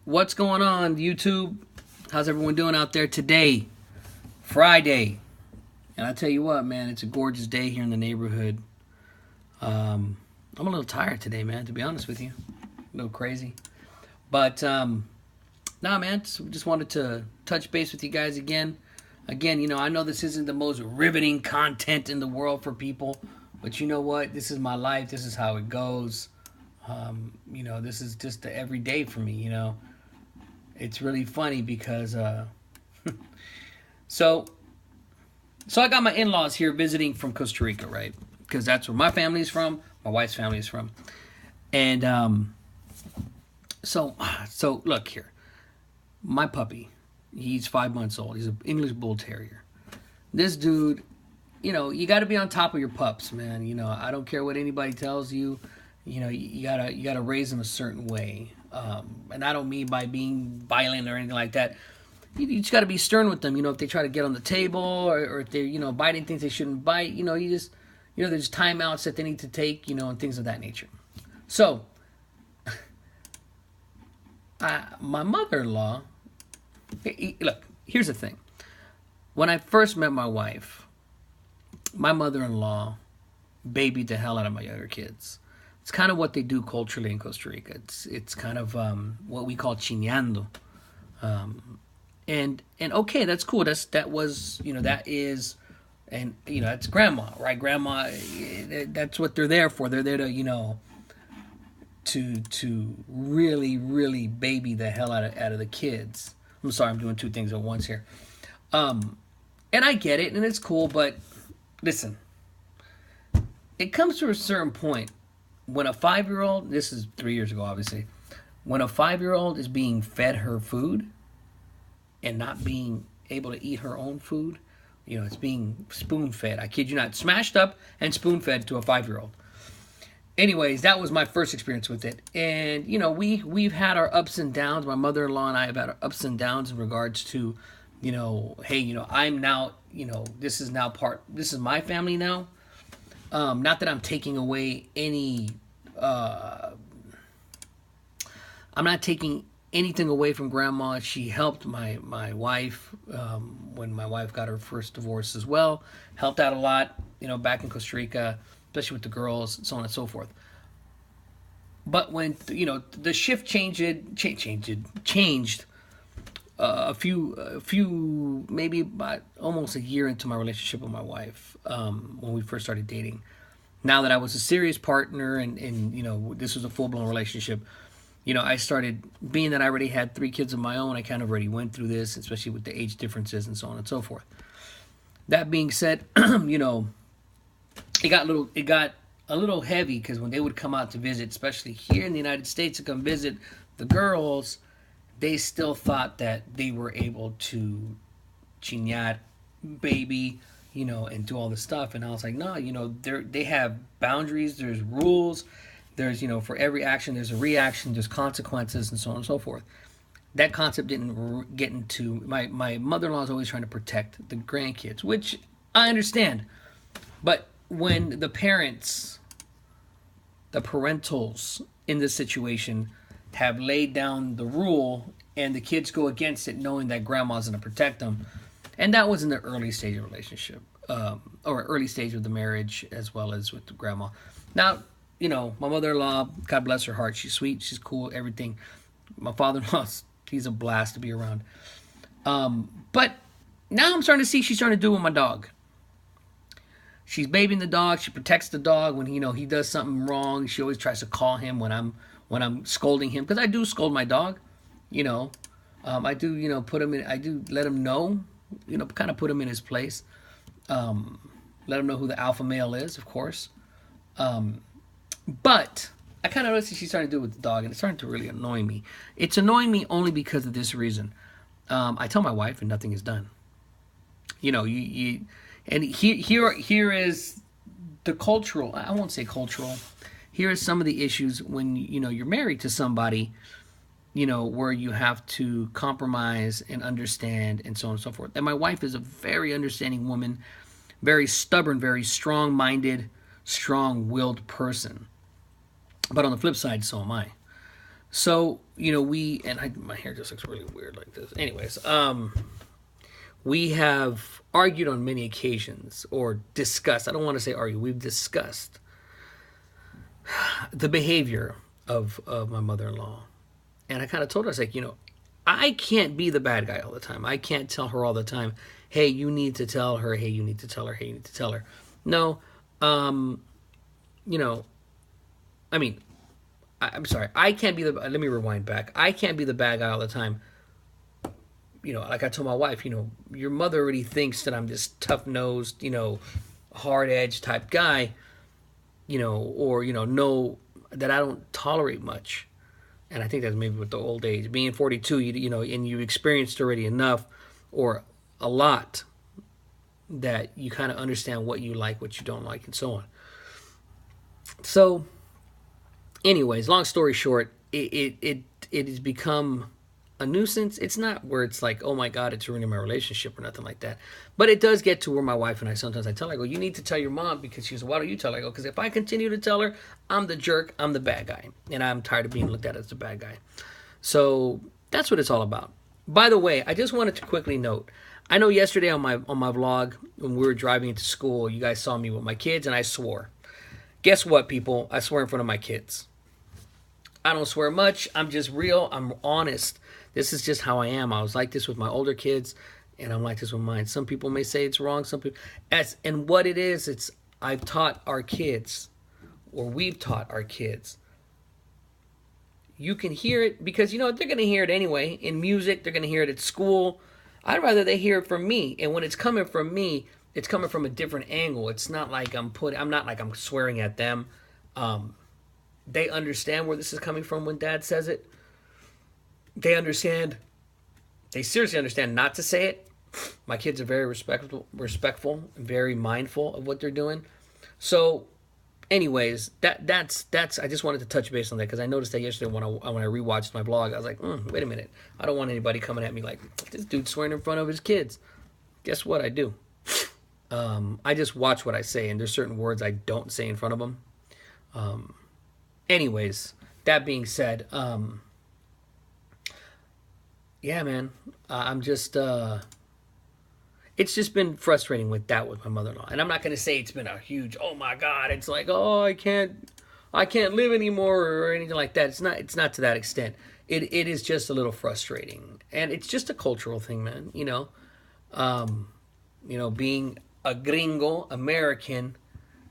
What's going on, YouTube? How's everyone doing out there today? Friday. And I tell you what, man, it's a gorgeous day here in the neighborhood. I'm a little tired today, man, to be honest with you. A little crazy. But, nah, man, just wanted to touch base with you guys again. Again, I know this isn't the most riveting content in the world for people, but you know what? This is my life. This is how it goes. This is just the everyday for me, It's really funny because, so I got my in-laws here visiting from Costa Rica, right? Because that's where my family is from, my wife's family is from. And, so look here. My puppy, he's 5 months old. He's an English Bull Terrier. This dude, you got to be on top of your pups, man. I don't care what anybody tells you. You gotta raise them a certain way. And I don't mean by being violent or anything like that. You just got to be stern with them. If they try to get on the table or if they're, biting things they shouldn't bite, there's timeouts that they need to take, and things of that nature. So, my mother-in-law, look, here's the thing. When I first met my wife, my mother-in-law babied the hell out of my younger kids. It's kind of what they do culturally in Costa Rica. It's kind of what we call chiñando. And okay, that's cool. That's grandma, right? Grandma, that's what they're there for. They're there to really, really baby the hell out of the kids. I'm sorry, I'm doing two things at once here. And I get it, and it's cool, but listen, it comes to a certain point when a 5-year-old, this is 3 years ago, obviously, when a 5-year-old is being fed her food and not being able to eat her own food, it's being spoon-fed. I kid you not, smashed up and spoon-fed to a 5-year-old. Anyways, that was my first experience with it. And, we've had our ups and downs. My mother-in-law and I have had our ups and downs in regards to, hey, I'm now, this is my family now. Not that I'm taking away any, I'm not taking anything away from grandma. She helped my wife when my wife got her first divorce as well. Helped out a lot, back in Costa Rica, especially with the girls, so on and so forth. But when, the shift changed a few, maybe about almost a year into my relationship with my wife, when we first started dating. Now that I was a serious partner and this was a full-blown relationship, I started, being that I already had 3 kids of my own, I kind of already went through this, especially with the age differences and so on and so forth. That being said, it got a little heavy because when they would come out to visit, especially here in the United States to come visit the girls, they still thought that they were able to chiñar, baby, and do all this stuff. And I was like, no, they have boundaries, there's rules, there's, for every action, there's a reaction, there's consequences, and so on and so forth. That concept didn't get into, my mother-in-law is always trying to protect the grandkids, which I understand. But when the parentals in this situation have laid down the rule and the kids go against it knowing that grandma's going to protect them, and that was in the early stage of the relationship, or early stage of the marriage as well as with the grandma. Now, my mother-in-law, God bless her heart, she's sweet, she's cool, everything. My father-in-law, he's a blast to be around. But now I'm starting to see she's starting to do with my dog. She's babying the dog. She protects the dog when he does something wrong. She always tries to call him when I'm scolding him, because I do scold my dog. I do put him in. I do let him know. Kind of put him in his place. Let him know who the alpha male is, of course. But I kind of noticed that she's starting to do it with the dog, and it's starting to really annoy me. It's annoying me only because of this reason. I tell my wife, and nothing is done. And here is the cultural, I won't say cultural, here is some of the issues when, you're married to somebody, where you have to compromise and understand and so on and so forth. And my wife is a very understanding woman, very stubborn, very strong-minded, strong-willed person. But on the flip side, so am I. So, my hair just looks really weird like this. Anyways, we have argued on many occasions or discussed. I don't want to say argue. We've discussed the behavior of my mother-in-law. And I kind of told her, I was like, I can't be the bad guy all the time. I can't tell her all the time, hey, you need to tell her, hey, you need to tell her, hey, you need to tell her. No, you know, I mean, I'm sorry. I can't be the. Let me rewind back. I can't be the bad guy all the time. Like I told my wife, your mother already thinks that I'm this tough nosed, hard edge type guy, or know that I don't tolerate much. And I think that's maybe with the old age, being 42, and you experienced already enough, or a lot, that you kind of understand what you like, what you don't like, and so on. So, anyways, long story short, it has become a nuisance. It's not where it's like, oh my God, it's ruining my relationship or nothing like that. But it does get to where my wife and I sometimes I tell her, I go, you need to tell your mom, because she goes, why don't you tell her? I go, because if I continue to tell her, I'm the jerk, I'm the bad guy, and I'm tired of being looked at as the bad guy. So that's what it's all about. By the way, I just wanted to quickly note, I know yesterday on my vlog when we were driving into school, you guys saw me with my kids and I swore. Guess what, people? I swear in front of my kids. I don't swear much. I'm just real. I'm honest. This is just how I am. I was like this with my older kids, and I'm like this with mine. Some people may say it's wrong. Some people, and what it is, it's I've taught our kids, or we've taught our kids. You can hear it because they're going to hear it anyway in music. They're going to hear it at school. I'd rather they hear it from me, and when it's coming from me, it's coming from a different angle. It's not like I'm not like I'm swearing at them. They understand where this is coming from when Dad says it. They understand. They seriously understand not to say it. My kids are very respectful, very mindful of what they're doing. So, anyways, that's. I just wanted to touch base on that because I noticed that yesterday when I rewatched my vlog, I was like, wait a minute, I don't want anybody coming at me like this dude's swearing in front of his kids. Guess what I do? I just watch what I say, and there's certain words I don't say in front of them. Anyways, that being said, yeah, man, I'm just, it's just been frustrating with my mother-in-law. And I'm not going to say it's been a huge, oh my God, it's like, oh, I can't live anymore or anything like that. It's not to that extent. It is just a little frustrating. And it's just a cultural thing, man, being a gringo, American,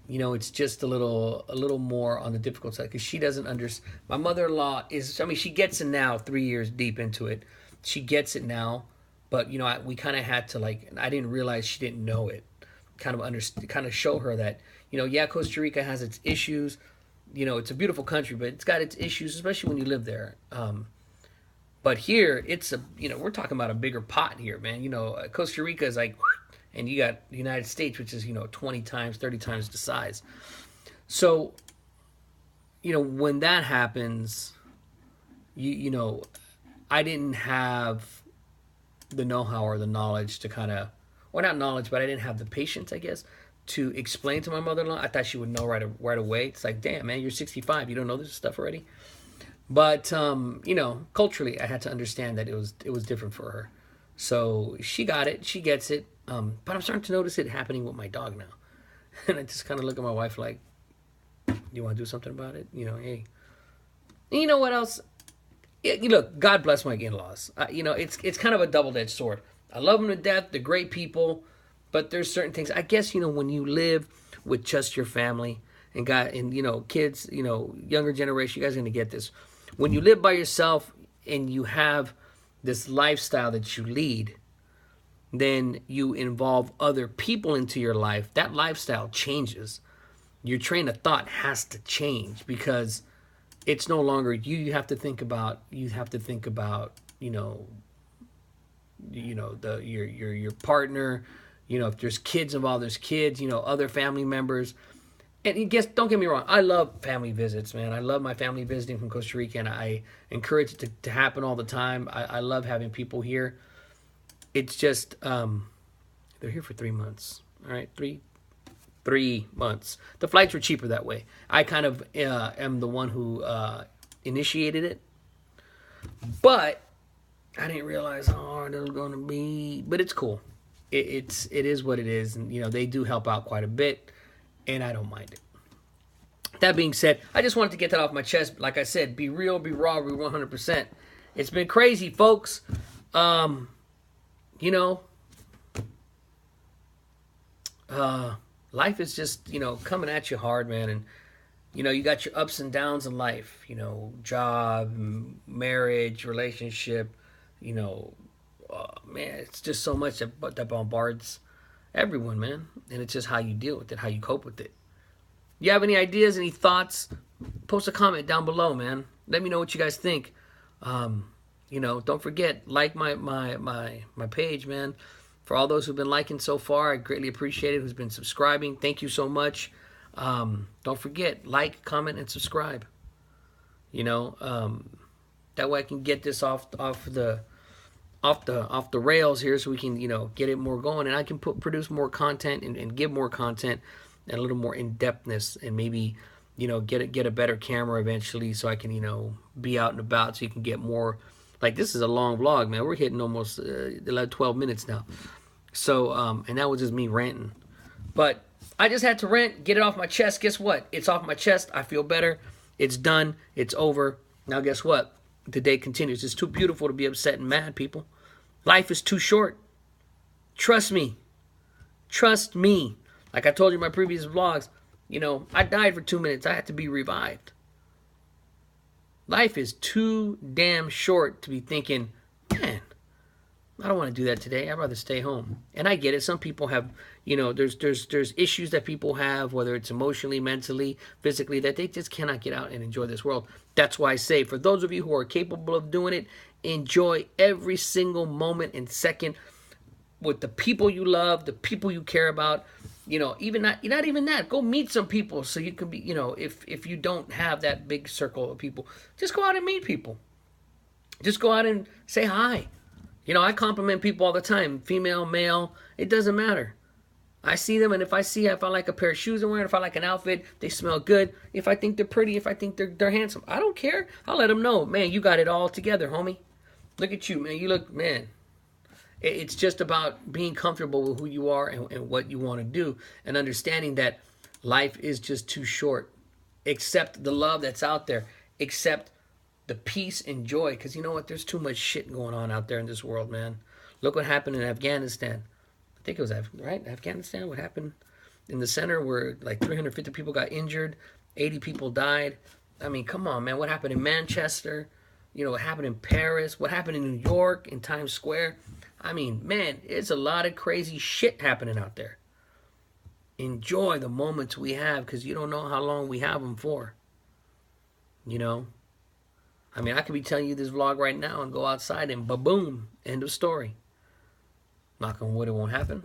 it's just a little more on the difficult side because she doesn't understand. My mother-in-law she gets it now, 3 years deep into it. She gets it now, but we kind of had to I didn't realize she didn't know it. Kind of show her that Costa Rica has its issues. It's a beautiful country, but it's got its issues, especially when you live there. But here it's we're talking about a bigger pot here, man. Costa Rica is like. And you got the United States, which is 20 times, 30 times the size. So, when that happens, I didn't have the know-how or the knowledge to or not knowledge, but I didn't have the patience, I guess, to explain to my mother-in-law. I thought she would know right away. It's like, damn, man, you're 65, you don't know this stuff already. But culturally, I had to understand that it was different for her. So she got it, she gets it. But I'm starting to notice it happening with my dog now. And I just kind of look at my wife like, you want to do something about it? Hey. And you know what else? Look, God bless my in-laws. It's kind of a double-edged sword. I love them to death. They're great people. But there's certain things. I guess, when you live with just your family and kids, younger generation, you guys are going to get this. When you live by yourself and you have this lifestyle that you lead, then you involve other people into your life, that lifestyle changes. Your train of thought has to change because it's no longer you. You have to think about your partner. If there's kids involved, there's kids. Other family members. And don't get me wrong, I love family visits, man. I love my family visiting from Costa Rica, and I encourage it to happen all the time. I love having people here. It's just, they're here for 3 months. All right, 3 months. The flights were cheaper that way. I kind of am the one who initiated it. But I didn't realize how hard it was going to be. But it's cool. It is what it is, and they do help out quite a bit, and I don't mind it. That being said, I just wanted to get that off my chest. Like I said, be real, be raw, be 100%. It's been crazy, folks. You know, life is just, coming at you hard, man. And, you got your ups and downs in life, job, marriage, relationship, man, it's just so much that bombards everyone, man. And it's just how you deal with it, how you cope with it. You have any ideas, any thoughts? Post a comment down below, man. Let me know what you guys think. Don't forget, like my page, man. For all those who've been liking so far, I greatly appreciate it. Who's been subscribing, thank you so much. Don't forget, like, comment, and subscribe. That way I can get this off the rails here, so we can get it more going, and I can produce more content and give more content and a little more in-depthness, and maybe get a better camera eventually, so I can be out and about, so you can get more. Like, this is a long vlog, man. We're hitting almost 12 minutes now. So and that was just me ranting, but I just had to rant, get it off my chest. Guess what? It's off my chest. I feel better. It's done. It's over. Now guess what? The day continues. It's too beautiful to be upset and mad, people. Life is too short. Trust me. Trust me. Like I told you in my previous vlogs, I died for 2 minutes. I had to be revived. Life is too damn short to be thinking, man, I don't want to do that today. I'd rather stay home. And I get it. Some people have, there's issues that people have, whether it's emotionally, mentally, physically, that they just cannot get out and enjoy this world. That's why I say, for those of you who are capable of doing it, enjoy every single moment and second with the people you love, the people you care about. Even not even that. Go meet some people, so you can be, if you don't have that big circle of people, just go out and meet people. Just go out and say hi. I compliment people all the time, female, male, it doesn't matter. I see them, and if I like a pair of shoes they're wearing, if I like an outfit, they smell good, if I think they're pretty, if I think they're handsome, I don't care. I'll let them know, man, you got it all together, homie. Look at you, man. You look, man. It's just about being comfortable with who you are and what you want to do, and understanding that life is just too short. Accept the love that's out there. Accept the peace and joy, because you know what? There's too much shit going on out there in this world, man. Look what happened in Afghanistan. I think it was Afghanistan. What happened in the center where like 350 people got injured, 80 people died. I mean, come on, man. What happened in Manchester? What happened in Paris? What happened in New York, in Times Square? I mean, man, it's a lot of crazy shit happening out there. Enjoy the moments we have, because you don't know how long we have them for. I mean, I could be telling you this vlog right now and go outside and ba-boom, end of story. Knock on wood, it won't happen.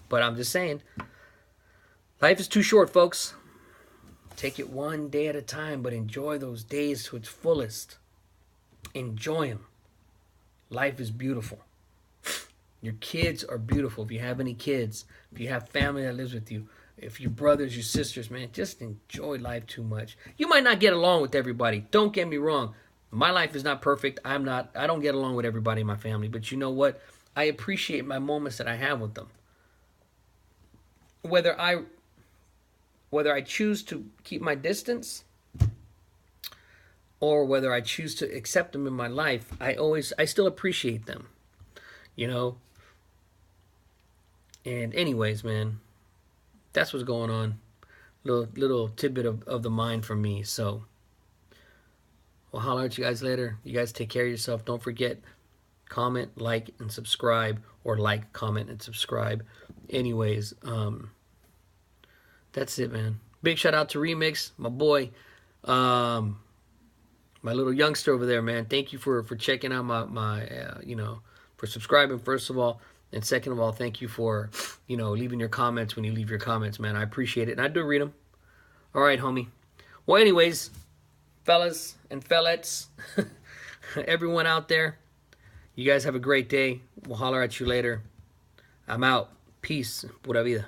But I'm just saying, life is too short, folks. Take it one day at a time, but enjoy those days to its fullest. Enjoy them. Life is beautiful. Your kids are beautiful. If you have any kids, if you have family that lives with you, if your brothers, your sisters, man, just enjoy life too much. You might not get along with everybody. Don't get me wrong. My life is not perfect. I don't get along with everybody in my family. But you know what? I appreciate my moments that I have with them. Whether I choose to keep my distance or whether I choose to accept them in my life, I still appreciate them. And anyways, man, that's what's going on. Little tidbit of the mind from me. So we'll holler at you guys later. You guys take care of yourself. Don't forget, comment, like, and subscribe. Or like, comment, and subscribe. Anyways, that's it, man. Big shout out to Remix, my boy. My little youngster over there, man. Thank you for checking out my for subscribing, first of all. And second of all, thank you for, leaving your comments when you leave your comments, man. I appreciate it. And I do read them. All right, homie. Well, anyways, fellas and fellettes, everyone out there, you guys have a great day. We'll holler at you later. I'm out. Peace. Pura vida.